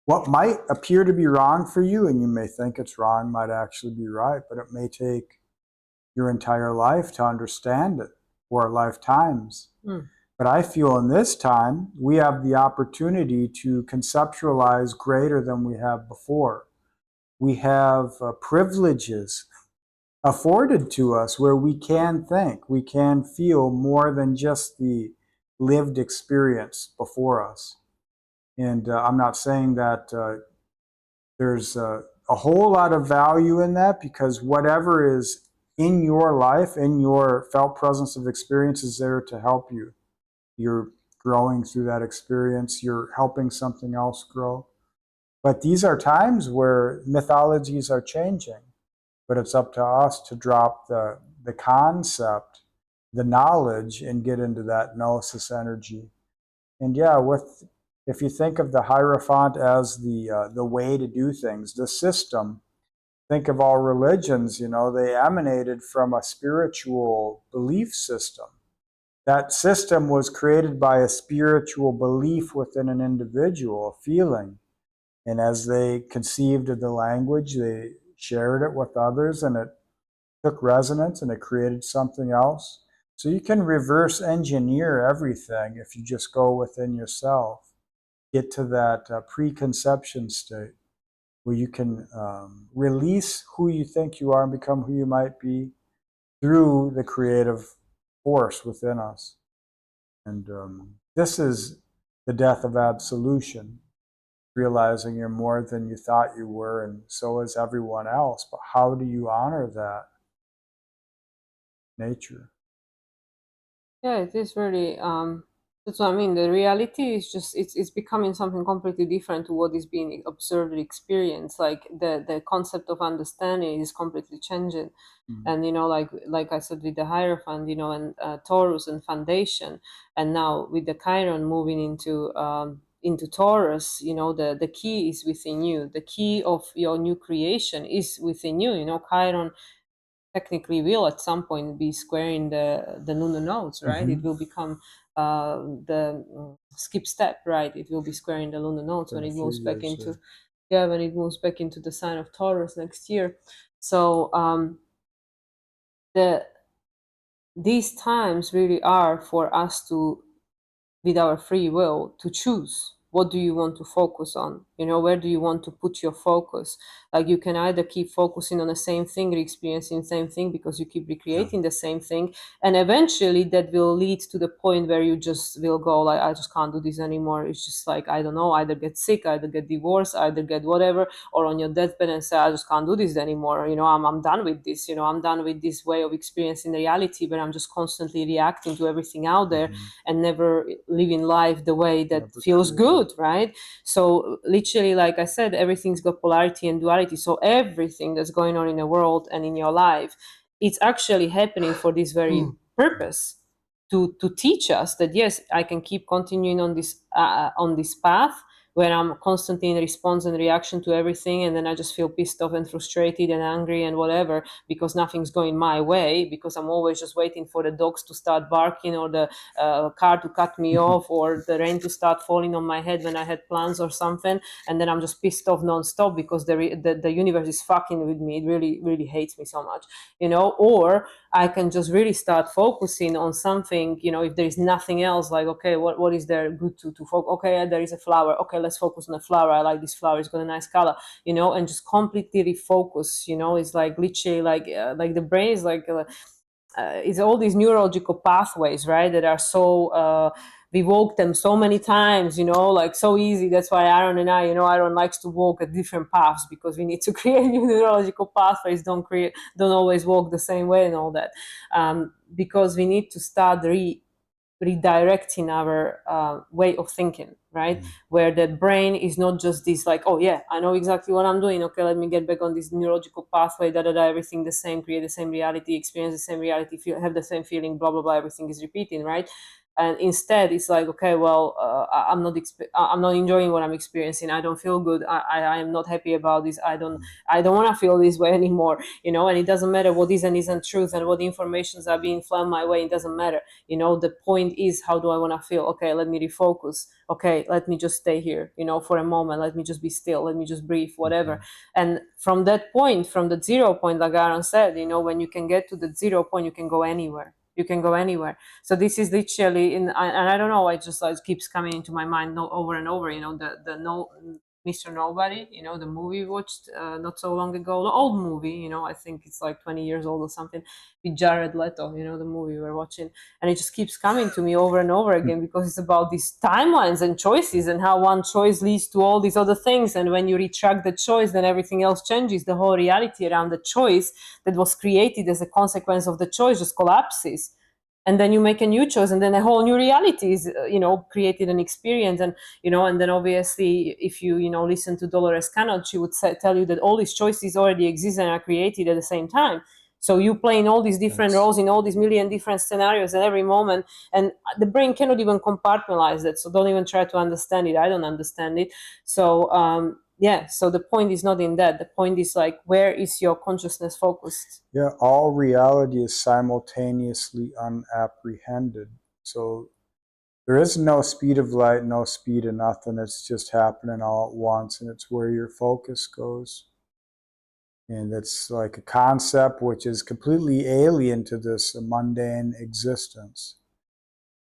What might appear to be wrong for you, and you may think it's wrong, might actually be right, but it may take your entire life to understand it, or lifetimes. But I feel in this time, we have the opportunity to conceptualize greater than we have before. We have privileges afforded to us where we can think, we can feel more than just the lived experience before us. And I'm not saying that there's a whole lot of value in that, because whatever is in your life, in your felt presence of experience, is there to help you. You're growing through that experience, you're helping something else grow. But these are times where mythologies are changing. But it's up to us to drop the concept, the knowledge, and get into that gnosis energy. And yeah, if you think of the Hierophant as the way to do things, the system, think of all religions, they emanated from a spiritual belief system. That system was created by a spiritual belief within an individual, a feeling. And as they conceived of the language, they shared it with others, and it took resonance and it created something else. So you can reverse engineer everything if you just go within yourself, get to that preconception state where you can release who you think you are and become who you might be through the creative force within us. And this is the death of absolution, realizing you're more than you thought you were, and so is everyone else. But how do you honor that nature? Yeah, it is really. That's what I mean. The reality is just it's becoming something completely different to what is being observed and experienced. Like the concept of understanding is completely changing. And like I said, with the Hierophant, and Taurus and Foundation, and now with the Chiron moving into Taurus, the key is within you. The key of your new creation is within you. Chiron technically will at some point be squaring the lunar nodes, right? It will become the skip step, right? It will be squaring the lunar nodes when it moves back into when it moves back into the sign of Taurus next year. So these times really are for us to, with our free will, to choose what do you want to focus on, where do you want to put your focus. Like you can either keep focusing on the same thing, experiencing the same thing, because you keep recreating the same thing, and eventually that will lead to the point where you just will go like, I just can't do this anymore. It's just like, I don't know, either get sick, either get divorced, either get whatever, or on your deathbed and say, I just can't do this anymore. I'm done with this. I'm done with this way of experiencing reality where I'm just constantly reacting to everything out there and never living life the way that feels good, right? So literally literally, like I said, everything's got polarity and duality. So everything that's going on in the world and in your life, it's actually happening for this very purpose, to teach us that yes, I can keep continuing on this path where I'm constantly in response and reaction to everything, and then I just feel pissed off and frustrated and angry and whatever because nothing's going my way, because I'm always just waiting for the dogs to start barking, or the car to cut me off, or the rain to start falling on my head when I had plans or something, and then I'm just pissed off nonstop because the universe is fucking with me. It really, really hates me so much, or I can just really start focusing on something, if there is nothing else, like, okay, what is there good to focus? Okay, there is a flower. Okay, let's focus on the flower. I like this flower. It's got a nice color, and just completely refocus, it's like literally like the brain is like, it's all these neurological pathways, right? That are so, we walk them so many times, like so easy. That's why Aaron and I, Aaron likes to walk at different paths, because we need to create new neurological pathways. Don't always walk the same way and all that, because we need to start redirecting our way of thinking, right? Where the brain is not just this, like, oh yeah, I know exactly what I'm doing, okay, let me get back on this neurological pathway, everything the same, create the same reality, experience the same reality, have the same feeling, blah blah blah, everything is repeating, right? And instead it's like, okay, well, I'm not enjoying what I'm experiencing. I don't feel good. I am not happy about this. I don't want to feel this way anymore, and it doesn't matter what is and isn't truth, and what informations are being flung my way. It doesn't matter. The point is, how do I want to feel? Okay, let me refocus. Okay, let me just stay here, for a moment. Let me just be still. Let me just breathe, whatever. And from that point, from the 0 point, like Aaron said, when you can get to the 0 point, you can go anywhere. You can go anywhere. So this is literally and I don't know, it keeps coming into my mind over and over, the no Mr. Nobody, the movie we watched not so long ago, the old movie, I think it's like 20 years old or something, with Jared Leto, the movie we were watching. And it just keeps coming to me over and over again, because it's about these timelines and choices, and how one choice leads to all these other things. And when you retract the choice, then everything else changes. The whole reality around the choice that was created as a consequence of the choice just collapses. And then you make a new choice, and then a whole new reality is created an experience. And and then obviously, if you listen to Dolores Cannon, she would tell you that all these choices already exist and are created at the same time. So you play in all these different roles, in all these million different scenarios at every moment, and the brain cannot even compartmentalize that. So don't even try to understand it. I don't understand it. So yeah, so the point is not in that. The point is, like, where is your consciousness focused? Yeah, all reality is simultaneously unapprehended. So there is no speed of light, no speed of nothing. It's just happening all at once, and it's where your focus goes. And it's like a concept which is completely alien to this mundane existence.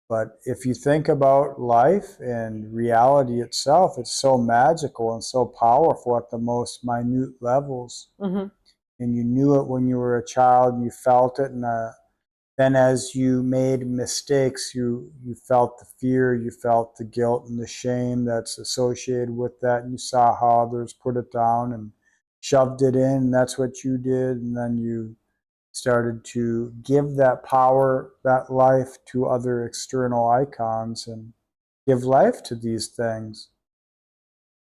But if you think about life and reality itself, it's so magical and so powerful at the most minute levels. Mm-hmm. And you knew it when you were a child, you felt it, and then as you made mistakes, you felt the fear, you felt the guilt and the shame that's associated with that, and you saw how others put it down and shoved it in, and that's what you did. And then you started to give that power, that life, to other external icons and give life to these things.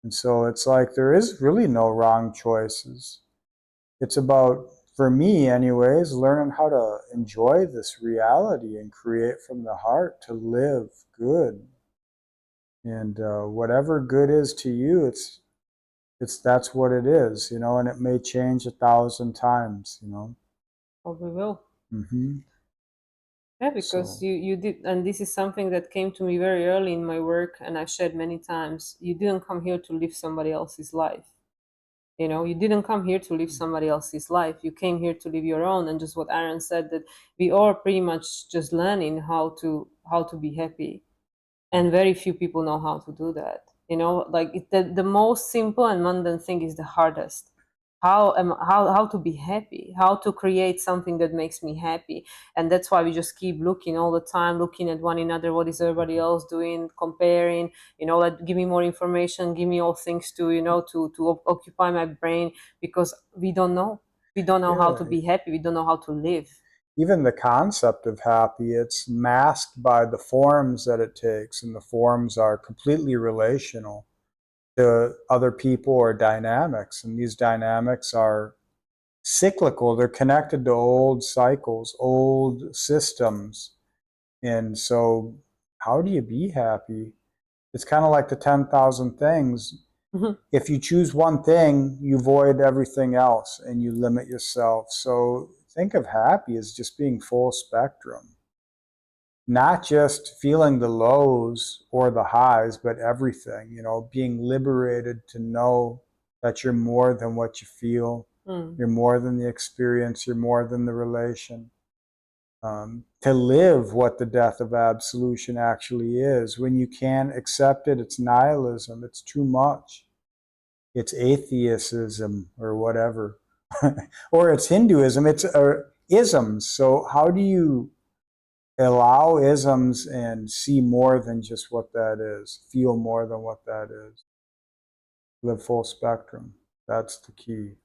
And so it's like there is really no wrong choices. It's about, for me anyways, learning how to enjoy this reality and create from the heart to live good. And whatever good is to you, that's what it is, and it may change 1,000 times. Probably will. Mm-hmm. Yeah, because So you did, and this is something that came to me very early in my work, and I've shared many times. You didn't come here to live somebody else's life. You didn't come here to live somebody else's life. You came here to live your own. And just what Aaron said, that we are pretty much just learning how to be happy, and very few people know how to do that. Like the most simple and mundane thing is the hardest. How to be happy, how to create something that makes me happy. And that's why we just keep looking all the time, looking at one another, what is everybody else doing, comparing, like, give me more information, give me all things to occupy my brain, because we don't know how yeah, to be happy, we don't know how to live. even the concept of happy, it's masked by the forms that it takes, and the forms are completely relational. to other people or dynamics. And these dynamics are cyclical, they're connected to old cycles, old systems. And so, how do you be happy? It's kind of like the 10,000 things. Mhm. If you choose one thing, you avoid everything else and you limit yourself. So, think of happy as just being full spectrum, not just feeling the lows or the highs, but everything, being liberated to know that you're more than what you feel, Mm. you're more than the experience, you're more than the relation. To live what the death of absolution actually is. When you can't accept it, it's nihilism, it's too much, it's atheism or whatever, or it's Hinduism, it's isms. So, how do you allow isms and see more than just what that is, feel more than what that is, live full spectrum? That's the key.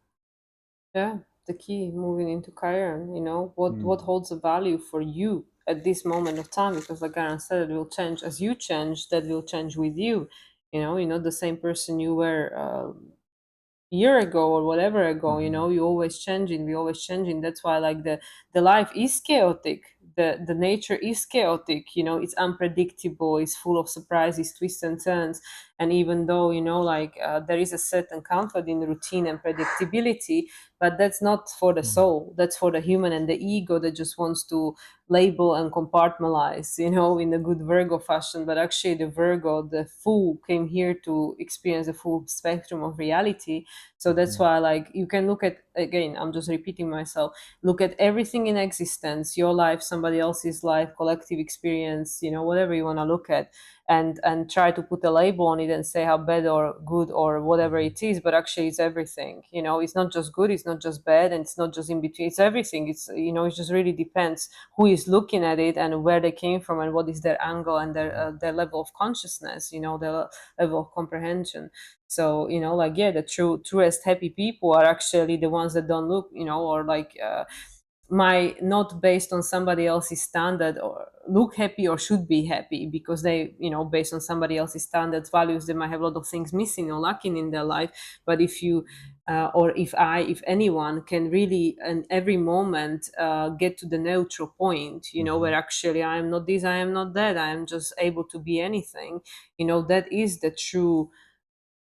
Yeah, the key moving into Chiron, what Mm. holds a value for you at this moment of time? Because like Aaron said, it will change as you change, that will change with you. You're not the same person you were year ago or whatever ago. Mm-hmm. You always changing, we always changing. That's why like the life is chaotic, the nature is chaotic. It's unpredictable, it's full of surprises, twists and turns. And even though like there is a certain comfort in routine and predictability, but that's not for the soul, that's for the human and the ego that just wants to label and compartmentalize, in a good Virgo fashion. But actually the Virgo, the fool, came here to experience the full spectrum of reality. So that's Mm-hmm. why like you can look at, again, I'm just repeating myself, look at everything in existence, your life, somebody else's life, collective experience, whatever you want to look at, and try to put a label on it and say how bad or good or whatever it is. But actually it's everything. It's not just good, it's not just bad, and it's not just in between, it's everything. It just really depends who is looking at it and where they came from and what is their angle and their level of consciousness, their level of comprehension. So like, yeah, the truest happy people are actually the ones that don't look, or like my not based on somebody else's standard or look happy or should be happy, because they, based on somebody else's standards, values, they might have a lot of things missing or lacking in their life. But if you or if anyone can really in every moment get to the neutral point, Mm-hmm. where actually I am not this, I am not that, I am just able to be anything, that is the true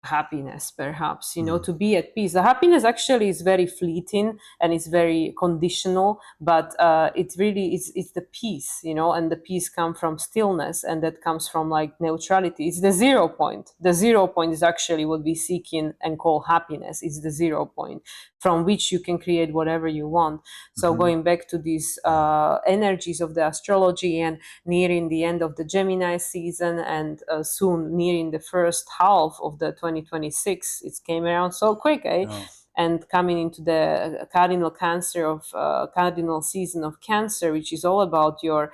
happiness, perhaps, Mm-hmm. to be at peace. The happiness actually is very fleeting and it's very conditional, but it really is, it's the peace, and the peace comes from stillness, and that comes from like neutrality. It's the 0 point. The 0 point is actually what we seek in and call happiness. It's the 0 point from which you can create whatever you want. So Mm-hmm. going back to these energies of the astrology, and nearing the end of the Gemini season, and soon nearing the first half of the 2026. It came around so quick, eh? Yeah. And coming into the cardinal season of Cancer, which is all about your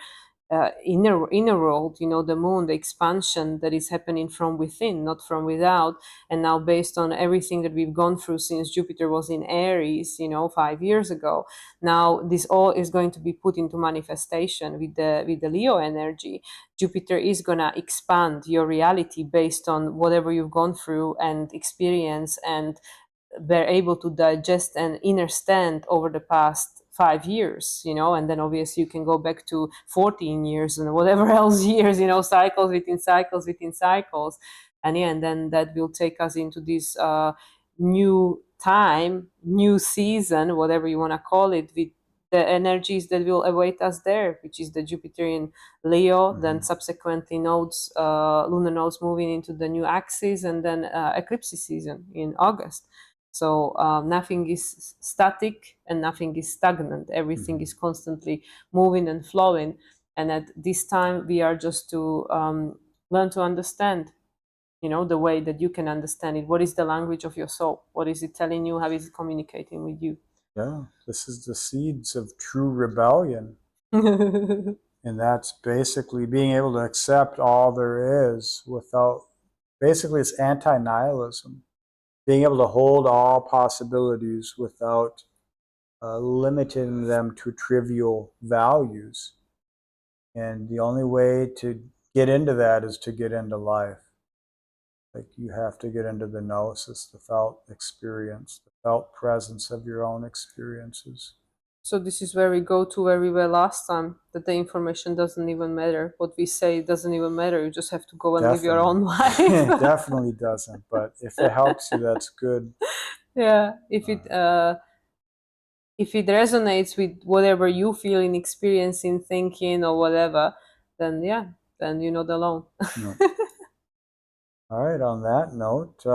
inner world, the moon, the expansion that is happening from within, not from without. And now, based on everything that we've gone through since Jupiter was in Aries, 5 years ago, now this all is going to be put into manifestation with the Leo energy. Jupiter is gonna expand your reality based on whatever you've gone through and experience, and were able to digest and understand over the past 5 years, and then obviously you can go back to 14 years and whatever else years, cycles within cycles within cycles. And yeah, and then that will take us into this new time, new season, whatever you want to call it, with the energies that will await us there, which is the Jupiter in Leo, then Mm-hmm. subsequently nodes, lunar nodes moving into the new axis, and then eclipse season in August. So nothing is static and nothing is stagnant. Everything Mm-hmm. is constantly moving and flowing. And at this time, we are just to learn to understand, the way that you can understand it. What is the language of your soul? What is it telling you? How is it communicating with you? Yeah, this is the seeds of true rebellion. And that's basically being able to accept all there is without, basically, it's anti nihilism. Being able to hold all possibilities without limiting them to trivial values. And the only way to get into that is to get into life. Like you have to get into the gnosis, the felt experience, the felt presence of your own experiences. So this is where we go to where we were last time, that the information doesn't even matter. What we say doesn't even matter. You just have to go and live your Definitely. own life. It definitely doesn't. But if it helps you, that's good. Yeah, if it resonates with whatever you feel in experiencing, thinking, or whatever, then yeah, then you're not alone. No. All right, on that note,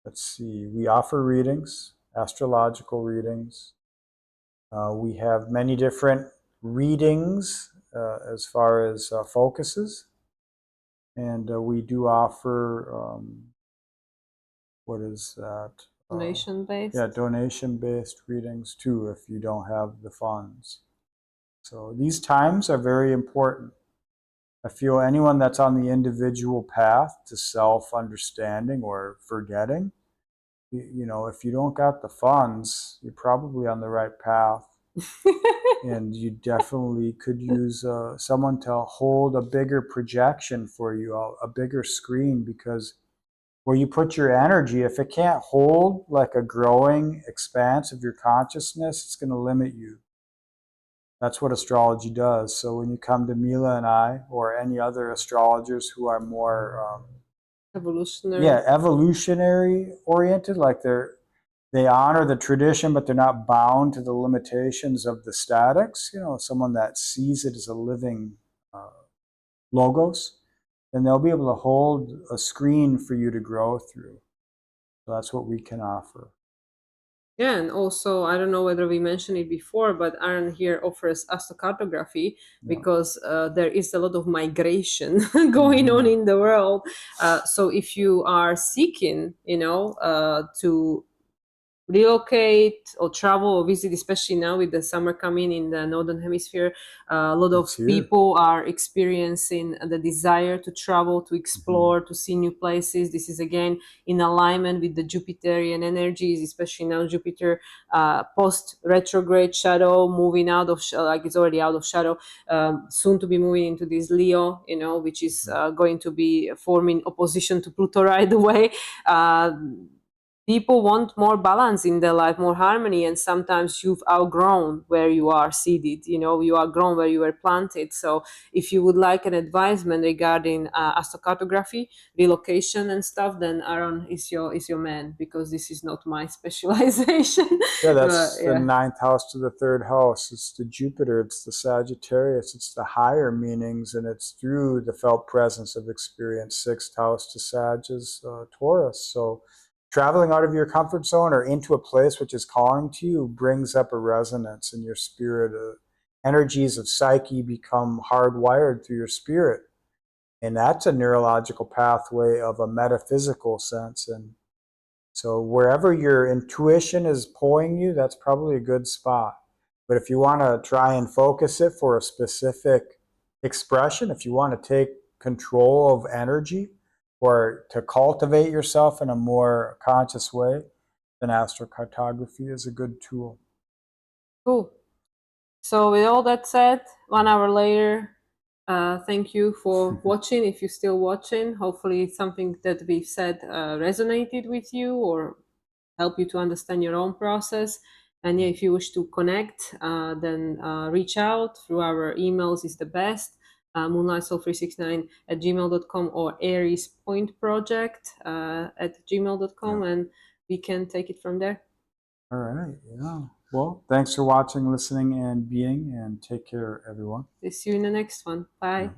let's see. We offer readings, astrological readings. We have many different readings as far as focuses. And we do offer, what is that? Donation based. Yeah, donation-based readings too, if you don't have the funds. So these times are very important. I feel anyone that's on the individual path to self-understanding or forgetting, you know, if you don't got the funds, you're probably on the right path. And you definitely could use someone to hold a bigger projection for you, a bigger screen, because where you put your energy, if it can't hold like a growing expanse of your consciousness, it's going to limit you. That's what astrology does. So when you come to Mila and I, or any other astrologers who are more evolutionary. Yeah, evolutionary oriented, like they honor the tradition, but they're not bound to the limitations of the statics. You know, someone that sees it as a living logos, then they'll be able to hold a screen for you to grow through. So that's what we can offer. Yeah, and also I don't know whether we mentioned it before, but Aaron here offers astrocartography because there is a lot of migration going on in the world. So if you are seeking, to relocate or travel or visit, especially now with the summer coming in the northern hemisphere, a lot of people are experiencing the desire to travel, to explore, to see new places. This is again in alignment with the Jupiterian energies, especially now Jupiter post retrograde shadow, moving out of like it's already out of shadow, soon to be moving into this Leo, which is going to be forming opposition to Pluto right away. People want more balance in their life, more harmony, and sometimes you've outgrown where you are seated, you are grown where you were planted. So if you would like an advisement regarding astrocartography, relocation and stuff, then Aaron is your man, because this is not my specialization. Yeah, that's the ninth house to the third house. It's the Jupiter, it's the Sagittarius, it's the higher meanings, and it's through the felt presence of experience. Sixth house to Sag is Taurus. So traveling out of your comfort zone or into a place which is calling to you brings up a resonance in your spirit. Energies of psyche become hardwired through your spirit. And that's a neurological pathway of a metaphysical sense. And so wherever your intuition is pulling you, that's probably a good spot. But if you want to try and focus it for a specific expression, if you want to take control of energy or to cultivate yourself in a more conscious way, then astrocartography is a good tool. Cool. So with all that said, 1 hour later, thank you for watching. If you're still watching, hopefully something that we've said resonated with you or help you to understand your own process. And yeah, if you wish to connect, then reach out through our emails is the best. moonlightsoul369@gmail.com or Aries Point Project at gmail.com, and we can take it from there. All right. Yeah. Well, thanks for watching, listening, and being, and take care, everyone. See you in the next one. Bye.